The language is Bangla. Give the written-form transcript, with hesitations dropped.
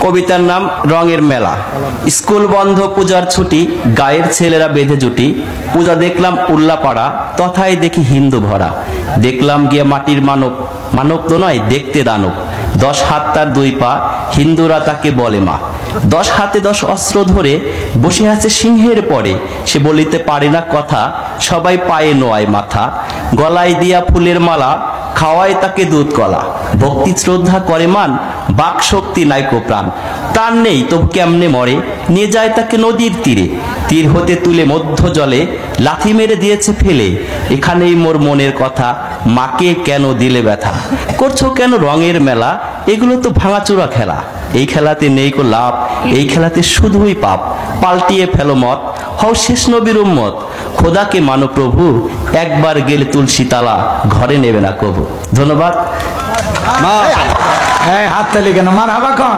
কবিতার নাম রঙের মেলা। স্কুল বন্ধ, পূজার ছুটি, গায়ের ছেলেরা বেঁধে জুটি। পূজা দেখলাম উল্লাপাড়া, তথায় দেখি হিন্দু ভরা। দেখলাম গিয়ে মাটির মানব, মানব তো নয় দেখতে দানব। 10 হাত তার 2 পা, হিন্দুরা তাকে বলে মা। 10 হাতে 10 অস্ত্র ধরে বসে আছে সিংহের পরে। সে বলিতে পারে না কথা, সবাই পায়ে নোয়ায় মাথা। গলায় দিয়া ফুলের মালা, খাওয়ায় তাকে দুধ কলা। ভক্তি শ্রদ্ধা করে মান, বাক শক্তি নাইকো প্রাণ। প্রাণ নেই তবু কেমনে মরে, নিয়ে যায় তাকে নদীর তীরে। তীর হতে তুলে মধ্য জলে, লাথি মেরে দিয়েছে ফেলে। এখানেই মোর মনের কথা, মাকে কেন দিলে ব্যথা? করছো কেন রঙের মেলা? এগুলো তো ভাঙাচোরা খেলা। এই খেলাতে নেই কো লাভ, এই খেলাতে শুধুই পাপ। পাল্টিয়ে ফেলো মত, হও শেষ নবীর উম্মত। খোদাকে মানো প্রভু, একবার গেলে তুলসী তালা, ঘরে নেবে না কবু। ধন্যবাদ। হাত তালি কেন মার হাবা কন।